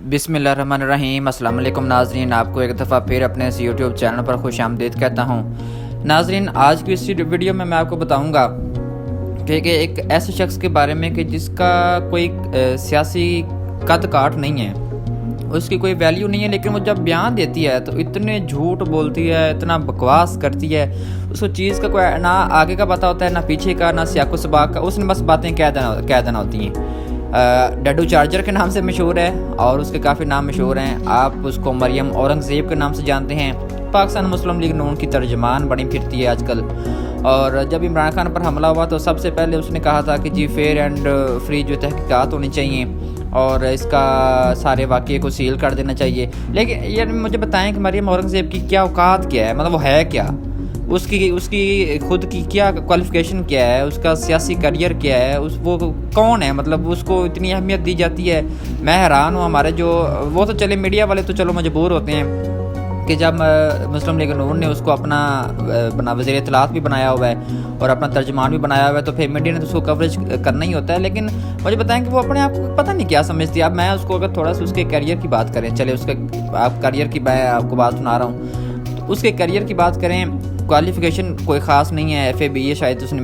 बिस्मिल्लाहिर्रहमानिर्रहीम। अस्सलाम वालेकुम नाज़रीन, आपको एक दफ़ा फिर अपने इस यूट्यूब चैनल पर खुश आमदीद कहता हूँ। नाज़रीन, आज की इस वीडियो में मैं आपको बताऊँगा कि एक ऐसे शख्स के बारे में कि जिसका कोई सियासी कद काट नहीं है, उसकी कोई वैल्यू नहीं है, लेकिन वो जब बयान देती है तो इतने झूठ बोलती है, इतना बकवास करती है, उसको चीज़ का कोई ना आगे का पता होता है, ना पीछे का, ना सियाको सबाक का, उसने बस बातें कह देना होती हैं। डड्डू चार्जर के नाम से मशहूर है और उसके काफ़ी नाम मशहूर हैं। आप उसको मरियम औरंगज़ेब के नाम से जानते हैं। पाकिस्तान मुस्लिम लीग नून की तर्जमान बनी फिरती है आजकल। और जब इमरान खान पर हमला हुआ तो सबसे पहले उसने कहा था कि जी फेयर एंड फ्री जो तहकीकात होनी चाहिए और इसका सारे वाक़े को सील कर देना चाहिए। लेकिन ये मुझे बताएं कि मरियम औरंगज़ेब की क्या औकात क्या है, मतलब वो है क्या, उसकी खुद की क्या क्वालिफ़िकेशन क्या है, उसका सियासी करियर क्या है, वो कौन है, मतलब उसको इतनी अहमियत दी जाती है। मैं हैरान हूँ। हमारे जो वो तो चले मीडिया वाले तो चलो मजबूर होते हैं कि जब मुस्लिम लीग नून ने उसको अपना वज़ीर इत्तलात भी बनाया हुआ है और अपना तर्जमान भी बनाया हुआ है, तो फिर मीडिया ने तो उसको कवरेज करना ही होता है। लेकिन मुझे बताएं कि वो अपने आप को पता नहीं क्या समझती है। अब मैं उसको अगर थोड़ा सा उसके करियर की बात करें, चले उसके आप करियर की मैं आपको बात सुना रहा हूँ, तो उसके करियर की बात करें, क्वालिफ़िकेशन कोई ख़ास नहीं है, FA BA शायद उसने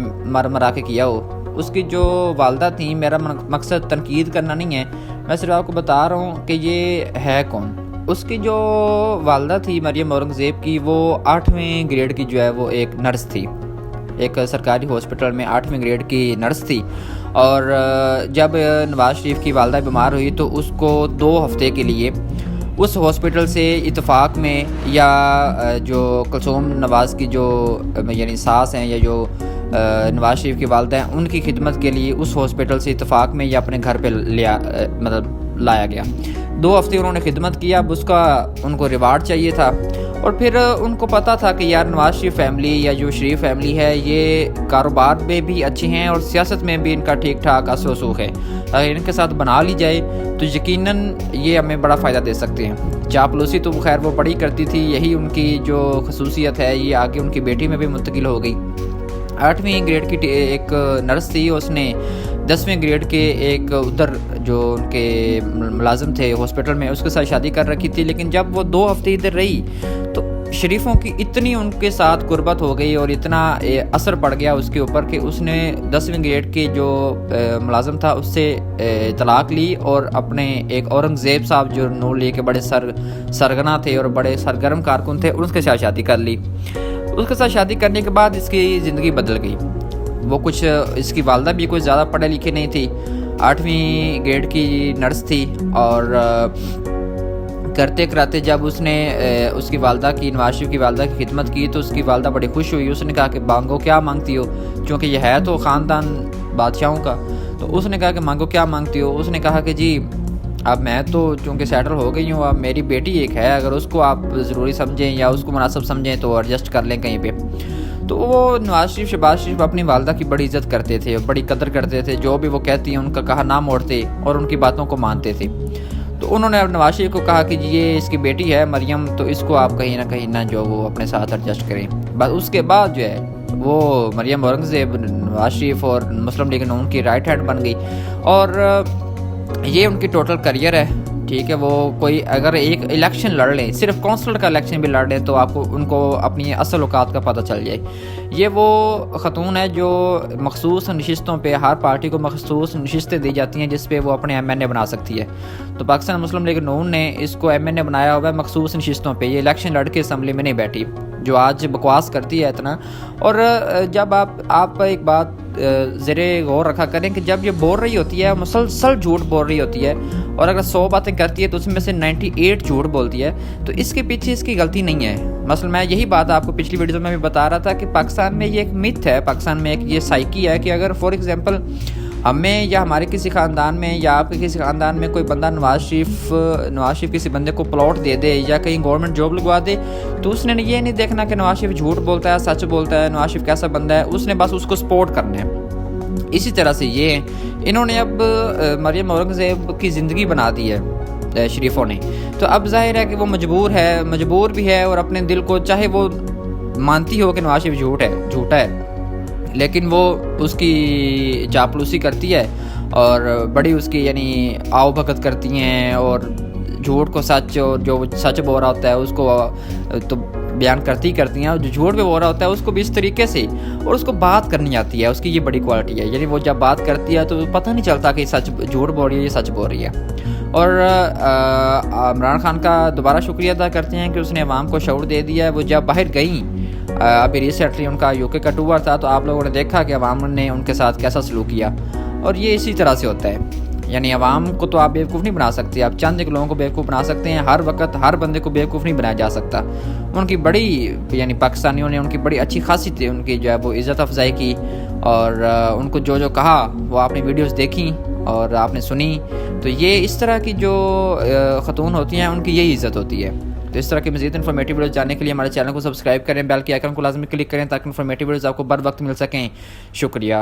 मरा के किया हो। उसकी जो वालदा थी, मेरा मकसद तनकीद करना नहीं है, मैं सिर्फ आपको बता रहा हूँ कि ये है कौन। उसकी जो वालदा थी मरियम औरंगज़ेब की, वो 8वें ग्रेड की जो है वो एक नर्स थी, एक सरकारी हॉस्पिटल में 8वें ग्रेड की नर्स थी। और जब नवाज़ शरीफ की वालदा बीमार हुई तो उसको 2 हफ़्ते के लिए उस हॉस्पिटल से इत्तफाक में, या जो कुलसूम नवाज़ की जो यानी सास हैं या जो नवाज़ शरीफ की वालदा हैं, उनकी खिदमत के लिए उस हॉस्पिटल से इत्तफाक में या अपने घर पे लाया गया। 2 हफ़्ते उन्होंने खिदमत किया। अब उसका उनको रिवार्ड चाहिए था और फिर उनको पता था कि यार नवाज़ शरीफ फैमिली या जो शरीफ फैमिली है ये कारोबार में भी अच्छी हैं और सियासत में भी इनका ठीक ठाक असर वसूख है। अगर इनके साथ बना ली जाए तो यकीनन ये हमें बड़ा फ़ायदा दे सकते हैं। चापलूसी तो खैर वो बड़ी करती थी, यही उनकी जो खसूसियत है ये आगे उनकी बेटी में भी मुंतकिल हो गई। 8वीं ग्रेड की एक नर्स थी, उसने 10वें ग्रेड के एक उधर जो उनके मुलाजिम थे हॉस्पिटल में, उसके साथ शादी कर रखी थी। लेकिन जब वो 2 हफ़्ते इधर रही तो शरीफों की इतनी उनके साथ गुर्बत हो गई और इतना असर पड़ गया उसके ऊपर कि उसने 10वें ग्रेड के जो मुलाजिम था उससे तलाक ली और अपने एक औरंगज़ेब साहब जो नून लीग के बड़े सरगना थे और बड़े सरगर्म कारकुन थे, उनके साथ शादी कर ली। उसके साथ शादी करने के बाद इसकी ज़िंदगी बदल गई। वो कुछ इसकी वालदा भी कोई ज़्यादा पढ़े लिखे नहीं थी, 8वीं ग्रेड की नर्स थी। और करते कराते जब उसने उसकी वालदा की, नवाज़ शरीफ की वालदा की खिदमत की तो उसकी वालदा बड़ी खुश हुई। उसने कहा कि मांगो क्या मांगती हो, क्योंकि यह है तो ख़ानदान बादशाहों का। तो उसने कहा कि मांगो क्या मांगती हो। उसने कहा कि जी अब मैं तो चूँकि सेटल हो गई हूँ, अब मेरी बेटी एक है, अगर उसको आप ज़रूरी समझें या उसको मुनासिब समझें तो एडजस्ट कर लें कहीं पे। तो वो नवाज़ शरीफ, शहबाज शरीफ अपनी वालदा की बड़ी इज़्ज़त करते थे, बड़ी कदर करते थे, जो भी वो कहती हैं उनका कहा ना मोड़ते और उनकी बातों को मानते थे। तो उन्होंने अब नवाज़ शरीफ को कहा कि ये इसकी बेटी है मरियम, तो इसको आप कहीं ना जो वो अपने साथ एडजस्ट करें। बस उसके बाद जो है वो मरियम औरंगज़ेब नवाज़ शरीफ और मुस्लिम लीग नून की राइट हैंड बन गई। और ये उनकी टोटल करियर है, ठीक है। वो कोई अगर एक इलेक्शन लड़ लें, सिर्फ कौंसलर का इलेक्शन भी लड़ लें, तो आपको उनको अपनी असल औकात का पता चल जाए। ये वो ख़तून है जो मखसूस नशिस्तों पे, हर पार्टी को मखसूस नशिस्तें दी जाती हैं जिस पे वो अपने MNA बना सकती है। तो पाकिस्तान मुस्लिम लीग नून ने इसको MNA बनाया हुआ है मखसूस नशिस्तों पे। ये इलेक्शन लड़ के असम्बली में नहीं बैठी, जो आज बकवास करती है इतना। और जब आप एक बात ज़रे गौर रखा करें कि जब ये बोल रही होती है, मुसलसल झूठ बोल रही होती है, और अगर 100 बातें करती है तो उसमें से 98 झूठ बोलती है, तो इसके पीछे इसकी गलती नहीं है। मसलन मैं यही बात आपको पिछली वीडियो में भी बता रहा था कि पाकिस्तान में ये एक मिथ है, पाकिस्तान में एक ये साइकी है कि अगर फॉर एग्जांपल हमें या हमारे किसी ख़ानदान में या आपके किसी ख़ानदान में कोई बंदा नवाज़ शरीफ किसी बंदे को प्लॉट दे दे या कहीं गवर्नमेंट जॉब लगवा दे, तो उसने ये नहीं देखना कि नवाज़ शरीफ झूठ बोलता है सच बोलता है, नवाज़ शरीफ कैसा बंदा है, उसने बस उसको सपोर्ट करना है। इसी तरह से ये इन्होंने अब मरियम औरंगज़ेब की ज़िंदगी बना दी है शरीफों ने। तो अब जाहिर है कि वो मजबूर भी है और अपने दिल को, चाहे वो मानती हो कि नवाज़ शरीफ झूठा है, लेकिन वो उसकी चापलूसी करती है और बड़ी उसकी यानी आओ भगत करती हैं और جھوٹ کو سچ اور جو سچ بول رہا ہوتا ہے اس کو تو بیان کرتی ہیں، اور جو جھوٹ پہ بول رہا ہوتا ہے اس کو بھی اس طریقے سے، اور اس کو بات کرنی آتی ہے، اس کی یہ بڑی کوالٹی ہے، یعنی وہ جب بات کرتی ہے تو پتہ نہیں چلتا کہ سچ جھوٹ بول رہی ہے یہ سچ بول رہی ہے۔ اور عمران خان کا دوبارہ شکریہ ادا کرتے ہیں کہ اس نے عوام کو شعور دے دیا ہے۔ وہ جب باہر گئیں، ابھی ریسنٹلی ان کا UK کا ٹور تھا، تو آپ لوگوں نے دیکھا کہ عوام نے ان کے ساتھ کیسا سلوک کیا، اور یہ اسی طرح سے ہوتا ہے، یعنی عوام کو تو آپ بیوقوف نہیں بنا سکتے، آپ چند ایک لوگوں کو بیوقوف بنا سکتے ہیں، ہر وقت ہر بندے کو بیوقوف نہیں بنایا جا سکتا۔ ان کی بڑی یعنی پاکستانیوں نے ان کی بڑی اچھی خاصیت ان کی جو ہے وہ عزت افزائی کی، اور ان کو جو کہا وہ آپ نے ویڈیوز دیکھیں اور آپ نے سنی، تو یہ اس طرح کی جو خاتون ہوتی ہیں ان کی یہی عزت ہوتی ہے۔ تو اس طرح کی مزید انفارمیٹیو ویڈیوز جاننے کے لیے ہمارے چینل کو سبسکرائب کریں، بیل کے آئیکن کو لازمی کلک کریں تاکہ انفارمیٹیو ویڈیوز آپ کو بر وقت مل سکیں۔ شکریہ۔